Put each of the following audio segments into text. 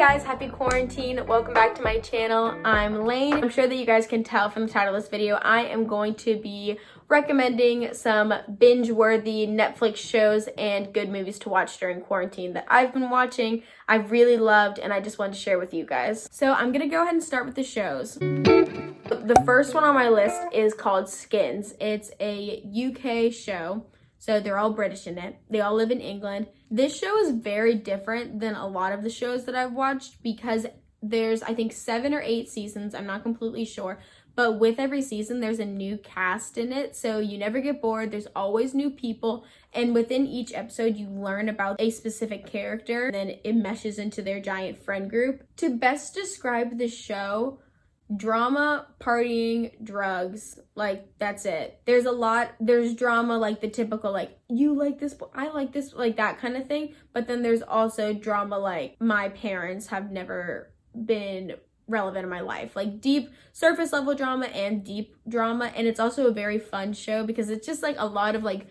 guys, happy quarantine. Welcome back to my channel. I'm Layne. I'm sure that you guys can tell from the title of this video, I am going to be recommending some binge-worthy Netflix shows and good movies to watch during quarantine that I've been watching, I've really loved, and I just wanted to share with you guys. So I'm gonna go ahead and start with the shows. The first one on my list is called Skins. It's a UK show. So they're all British in it. They all live in England. This show is very different than a lot of the shows that I've watched because there's, I think, 7 or 8 seasons. I'm not completely sure. But with every season, there's a new cast in it. So you never get bored. There's always new people. And within each episode, you learn about a specific character. And then it meshes into their giant friend group. To best describe the show, drama, partying, drugs, like that's it. There's drama, like the typical like you like this, I like this, like that kind of thing. But then there's also drama like my parents have never been relevant in my life, like deep surface level drama and deep drama. And it's also a very fun show because it's just like a lot of like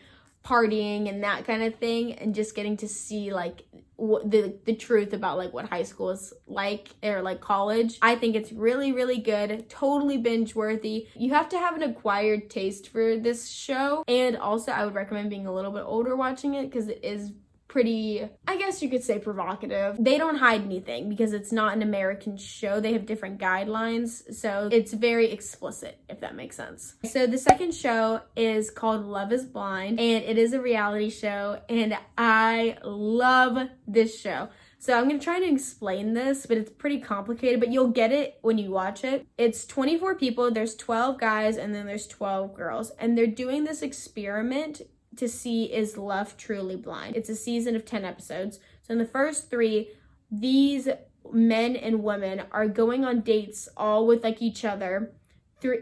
partying and that kind of thing, and just getting to see like the truth about like what high school is like, or like college. I think it's really, really good, totally binge worthy. You have to have an acquired taste for this show, and also I would recommend being a little bit older watching it because it is pretty, I guess you could say, provocative. They don't hide anything because it's not an American show. They have different guidelines, so it's very explicit, if that makes sense. So the second show is called Love is Blind, and it is a reality show, and I love this show. So I'm going to try to explain this, but it's pretty complicated, but you'll get it when you watch it. It's 24 people, there's 12 guys, and then there's 12 girls, and they're doing this experiment to see, is love truly blind? It's a season of 10 episodes. So in the first 3, these men and women are going on dates all with like each other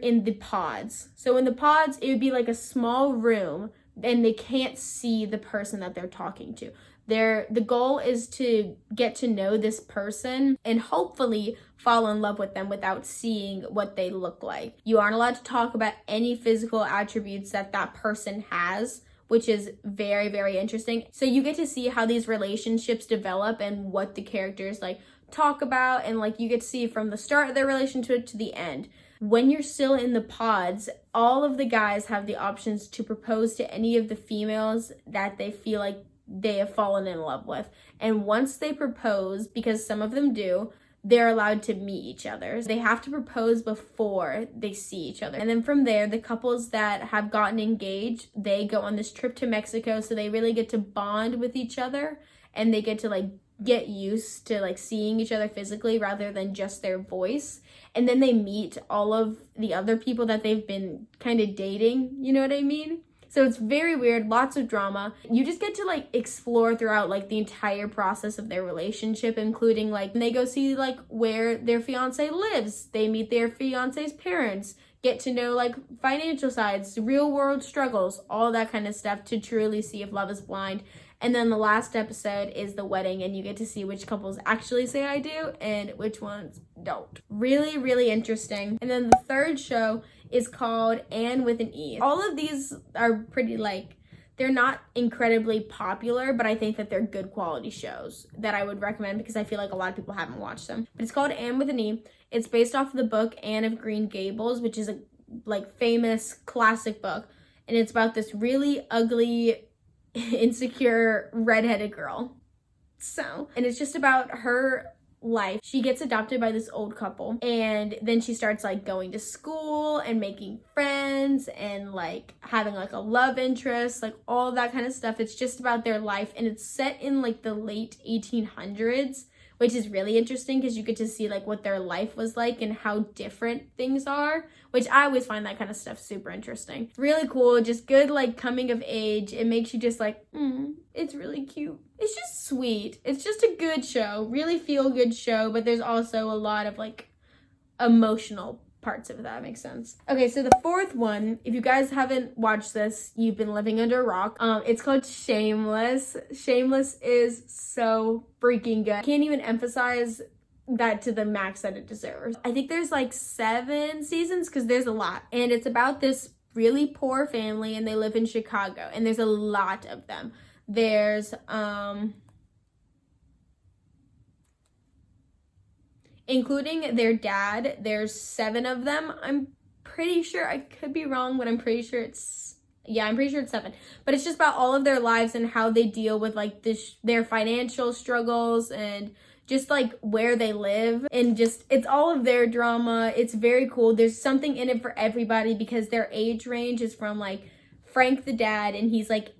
in the pods. So in the pods, it would be like a small room and they can't see the person that they're talking to. The goal is to get to know this person and hopefully fall in love with them without seeing what they look like. You aren't allowed to talk about any physical attributes that person has, which is very, very interesting. So you get to see how these relationships develop and what the characters like talk about, and like you get to see from the start of their relationship to the end. When you're still in the pods, all of the guys have the options to propose to any of the females that they feel like they have fallen in love with. And once they propose, because some of them do, they're allowed to meet each other. They have to propose before they see each other. And then from there, the couples that have gotten engaged, they go on this trip to Mexico, so they really get to bond with each other, and they get to like get used to like seeing each other physically rather than just their voice. And then they meet all of the other people that they've been kind of dating, you know what I mean? So it's very weird, lots of drama. You just get to like explore throughout like the entire process of their relationship, including like when they go see like where their fiance lives, they meet their fiance's parents, get to know like financial sides, real world struggles, all that kind of stuff to truly see if love is blind. And then the last episode is the wedding, and you get to see which couples actually say I do and which ones don't. Really, really interesting. And then the third show is called And with an E. All of these are pretty like, they're not incredibly popular, but I think that they're good quality shows that I would recommend because I feel like a lot of people haven't watched them. But it's called And with an E. It's based off of the book Anne of Green Gables, which is a like famous classic book. And it's about this really ugly, insecure, redheaded girl. And it's just about her life. She gets adopted by this old couple, and then she starts like going to school and making friends and like having like a love interest, like all that kind of stuff. It's just about their life, and it's set in like the late 1800s, which is really interesting because you get to see like what their life was like and how different things are, which I always find that kind of stuff super interesting. Really cool, just good like coming of age. It makes you just like, it's really cute. It's just sweet. It's just a good show, really feel good show, but there's also a lot of like emotional parts of it, if that makes sense. Okay, so the fourth one, if you guys haven't watched this, you've been living under a rock. It's called Shameless. Shameless is so freaking good. I can't even emphasize that to the max that it deserves. I think there's like 7 seasons because there's a lot. And it's about this really poor family, and they live in Chicago, and there's a lot of them. There's including their dad. There's 7 of them. I'm pretty sure, I could be wrong, but I'm pretty sure it's 7. But it's just about all of their lives and how they deal with like their financial struggles and just like where they live, and just it's all of their drama. It's very cool. There's something in it for everybody because their age range is from like Frank the dad, and he's like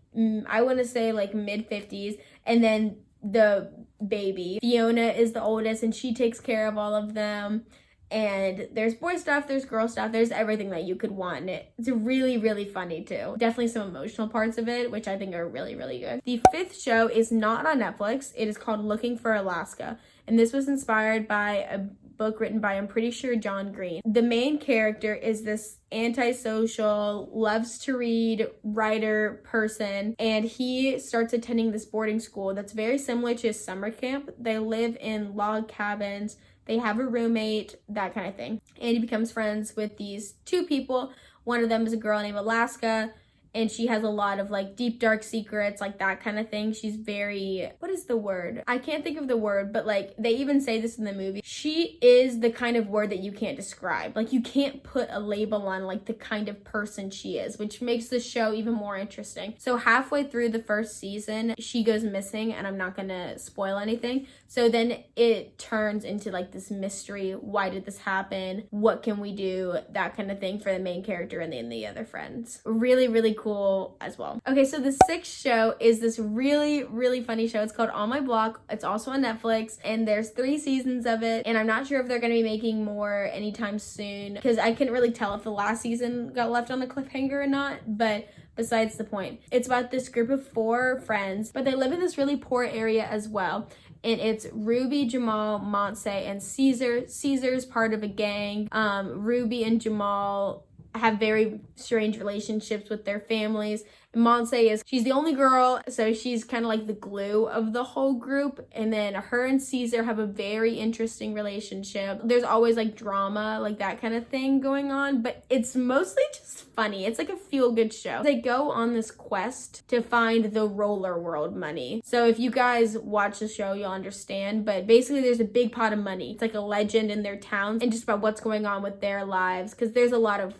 I want to say like mid-50s, and then the baby Fiona is the oldest, and she takes care of all of them. And there's boy stuff, there's girl stuff, there's everything that you could want. It's really, really funny too. Definitely some emotional parts of it, which I think are really, really good. The 5th show is not on Netflix. It is called Looking for Alaska. And this was inspired by a book written by, I'm pretty sure, John Green. The main character is this antisocial, loves to read writer person, and he starts attending this boarding school that's very similar to a summer camp. They live in log cabins. They have a roommate, that kind of thing. And he becomes friends with these 2 people. One of them is a girl named Alaska, and she has a lot of like deep, dark secrets, like that kind of thing. She's very, what is the word? I can't think of the word, but like they even say this in the movie. She is the kind of word that you can't describe. Like you can't put a label on like the kind of person she is, which makes the show even more interesting. So halfway through the 1st season, she goes missing, and I'm not gonna spoil anything. So then it turns into like this mystery. Why did this happen? What can we do? That kind of thing for the main character and then the other friends. Really, really cool as well. Okay, so the 6th show is this really, really funny show. It's called On My Block. It's also on Netflix, and there's 3 seasons of it, and I'm not sure if they're going to be making more anytime soon because I couldn't really tell if the last season got left on a cliffhanger or not, but besides the point. It's about this group of 4 friends, but they live in this really poor area as well. And it's Ruby, Jamal, Montse, and Caesar. Caesar's part of a gang. Ruby and Jamal have very strange relationships with their families. Montse she's the only girl, so she's kind of like the glue of the whole group. And then her and Caesar have a very interesting relationship. There's always like drama, like that kind of thing going on, but it's mostly just funny. It's like a feel-good show. They go on this quest to find the roller world money. So if you guys watch the show, you'll understand, but basically there's a big pot of money. It's like a legend in their town, and just about what's going on with their lives, because there's a lot of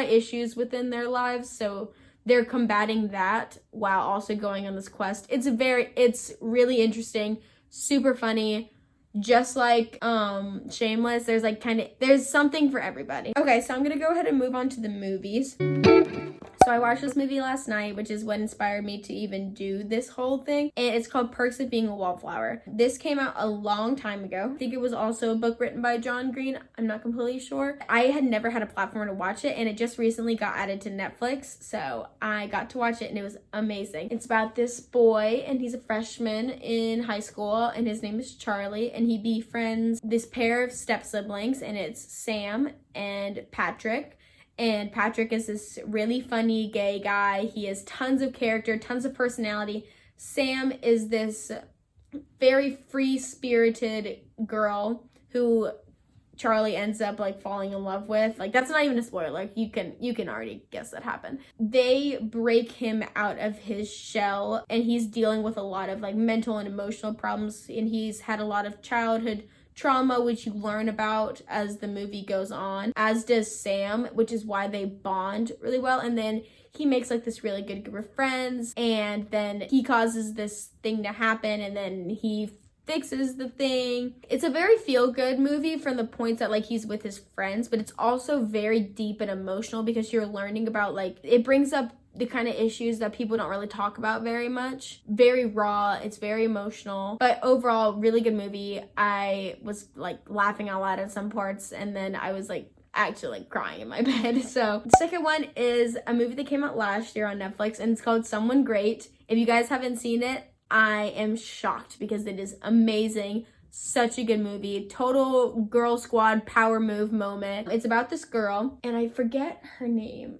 issues within their lives, so they're combating that while also going on this quest. It's really interesting, super funny, just like Shameless. There's something for everybody. Okay, so I'm gonna go ahead and move on to the movies. So I watched this movie last night, which is what inspired me to even do this whole thing. And it's called Perks of Being a Wallflower. This came out a long time ago. I think it was also a book written by John Green. I'm not completely sure. I had never had a platform to watch it, and it just recently got added to Netflix. So I got to watch it, and it was amazing. It's about this boy, and he's a freshman in high school, and his name is Charlie, and he befriends this pair of step siblings, and it's Sam and Patrick. And Patrick is this really funny gay guy. He has tons of character, tons of personality. Sam is this very free-spirited girl who Charlie ends up like falling in love with. Like, that's not even a spoiler. Like, you can already guess that happened. They break him out of his shell, and he's dealing with a lot of like mental and emotional problems, and he's had a lot of childhood trauma, which you learn about as the movie goes on, as does Sam, which is why they bond really well. And then he makes like this really good group of friends, and then he causes this thing to happen, and then he fixes the thing. It's a very feel-good movie from the points that like he's with his friends, but it's also very deep and emotional because you're learning about like, it brings up the kind of issues that people don't really talk about very much. Very raw, it's very emotional, but overall really good movie. I was like laughing out loud at some parts, and then I was like actually like crying in my bed. So the second one is a movie that came out last year on Netflix, and it's called Someone Great. If you guys haven't seen it, I am shocked because it is amazing. Such a good movie. Total girl squad power move moment. It's about this girl, and I forget her name.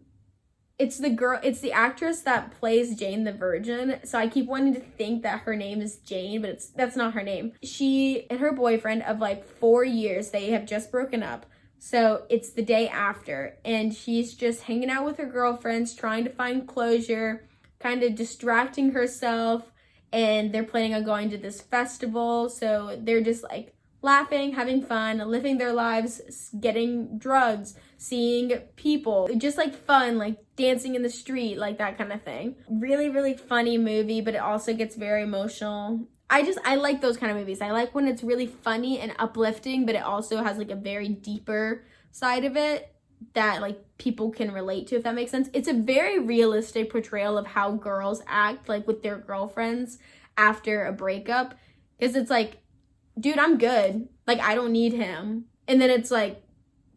It's the actress that plays Jane the Virgin. So I keep wanting to think that her name is Jane, but that's not her name. She and her boyfriend of like 4 years, they have just broken up. So it's the day after, and she's just hanging out with her girlfriends, trying to find closure, kind of distracting herself, and they're planning on going to this festival. So they're just like laughing, having fun, living their lives, getting drugs, seeing people, just like fun, like dancing in the street, like that kind of thing. Really, really funny movie, but it also gets very emotional. I like those kind of movies. I like when it's really funny and uplifting, but it also has like a very deeper side of it that like people can relate to, if that makes sense. It's a very realistic portrayal of how girls act like with their girlfriends after a breakup, because it's like, dude, I'm good. Like, I don't need him. And then it's like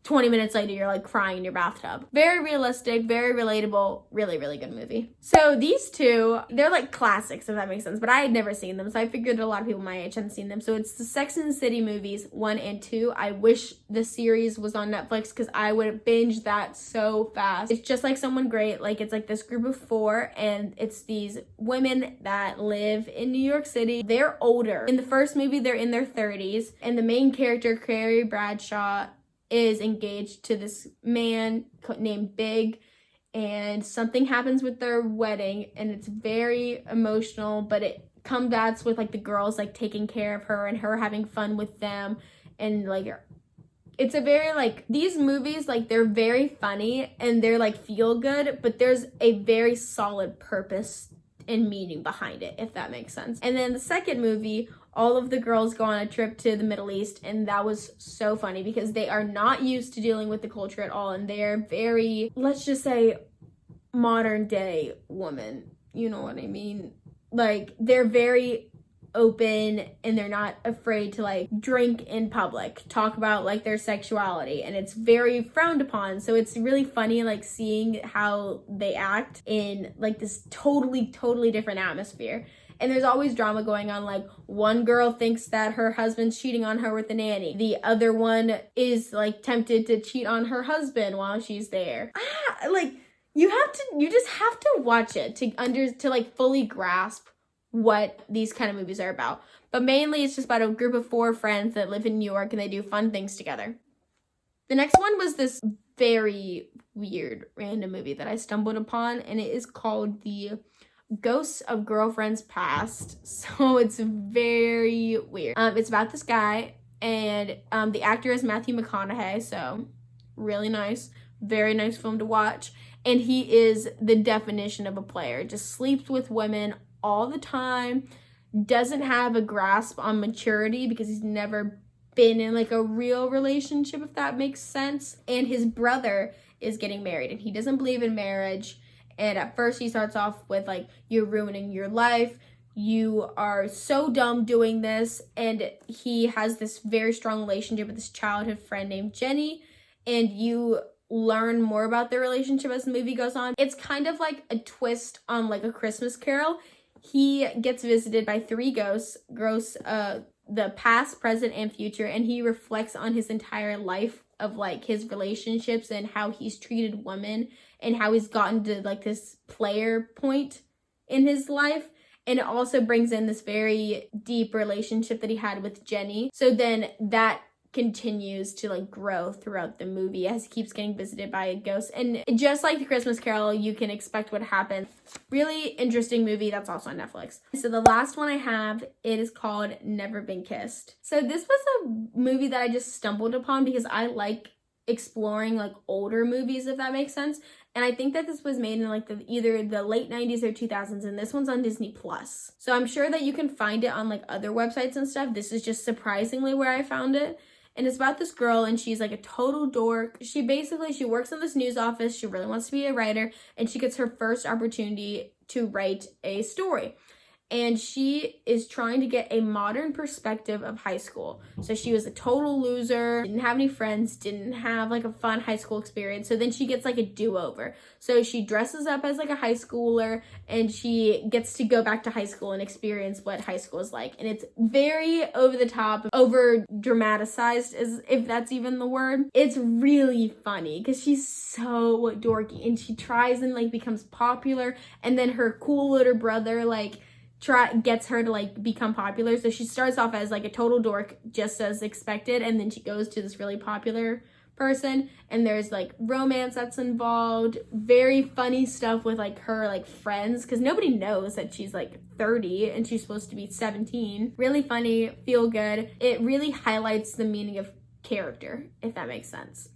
20 minutes later, you're like crying in your bathtub. Very realistic, very relatable, really, really good movie. So these two, they're like classics, if that makes sense, but I had never seen them. So I figured a lot of people my age hadn't seen them. So it's the Sex and the City movies 1 and 2. I wish the series was on Netflix because I would binge that so fast. It's just like Someone Great. Like, it's like this group of 4 and it's these women that live in New York City. They're older. In the first movie, they're in their 30s, and the main character, Carrie Bradshaw, is engaged to this man named Big, and something happens with their wedding, and it's very emotional, but it combats with like the girls like taking care of her and her having fun with them, and like it's a very like, these movies, like they're very funny and they're like feel good, but there's a very solid purpose and meaning behind it, if that makes sense. And then the second movie, all of the girls go on a trip to the Middle East, and that was so funny because they are not used to dealing with the culture at all, and they're very, let's just say, modern day woman. You know what I mean? Like, they're very open and they're not afraid to like drink in public, talk about like their sexuality, and it's very frowned upon. So it's really funny like seeing how they act in like this totally different atmosphere. And there's always drama going on. Like, one girl thinks that her husband's cheating on her with the nanny. The other one is like tempted to cheat on her husband while she's there. Like, you just have to watch it to like fully grasp what these kind of movies are about. But mainly it's just about a group of 4 friends that live in New York and they do fun things together. The next one was this very weird random movie that I stumbled upon, and it is called The Ghosts of Girlfriends Past. So it's very weird. It's about this guy, and the actor is Matthew McConaughey, so really nice. Very nice film to watch. And he is the definition of a player. Just sleeps with women all the time, doesn't have a grasp on maturity because he's never been in like a real relationship, if that makes sense. And his brother is getting married and he doesn't believe in marriage. And at first he starts off with like, you're ruining your life, you are so dumb doing this. And he has this very strong relationship with his childhood friend named Jenny, and you learn more about their relationship as the movie goes on. It's kind of like a twist on like A Christmas Carol. He gets visited by 3 ghosts, the past, present, and future, and he reflects on his entire life of like his relationships and how he's treated women and how he's gotten to like this player point in his life. And it also brings in this very deep relationship that he had with Jenny. So then that continues to like grow throughout the movie as he keeps getting visited by a ghost. And just like The Christmas Carol, you can expect what happened. Really interesting movie that's also on Netflix. So the last one I have, it is called Never Been Kissed. So this was a movie that I just stumbled upon because I like exploring like older movies, if that makes sense. And I think that this was made in like either the late 90s or 2000s, and this one's on Disney+. So I'm sure that you can find it on like other websites and stuff. This is just surprisingly where I found it. And it's about this girl, and she's like a total dork. She works in this news office. She really wants to be a writer, and she gets her first opportunity to write a story. And she is trying to get a modern perspective of high school. So she was a total loser, didn't have any friends, didn't have like a fun high school experience. So then she gets like a do-over. So she dresses up as like a high schooler, and she gets to go back to high school and experience what high school is like. And it's very over the top, over dramatized, as if that's even the word. It's really funny because she's so dorky, and she tries and like becomes popular, and then her cool little brother like gets her to like become popular. So she starts off as like a total dork, just as expected, and then she goes to this really popular person, and there's like romance that's involved, very funny stuff with like her like friends, because nobody knows that she's like 30 and she's supposed to be 17. Really funny, feel good. It really highlights the meaning of character, if that makes sense.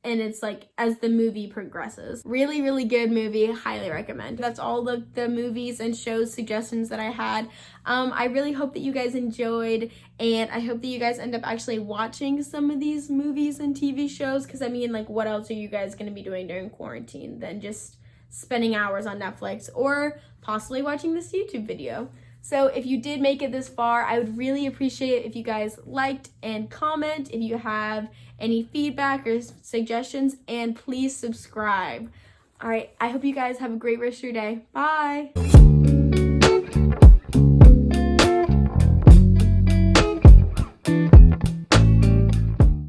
And it's like as the movie progresses. Really, really good movie. Highly recommend. That's all the movies and shows suggestions that I had. I really hope that you guys enjoyed, and I hope that you guys end up actually watching some of these movies and TV shows, because I mean, like, what else are you guys going to be doing during quarantine than just spending hours on Netflix or possibly watching this YouTube video? So if you did make it this far, I would really appreciate it if you guys liked and comment if you have any feedback or suggestions, and please subscribe. All right, I hope you guys have a great rest of your day. Bye.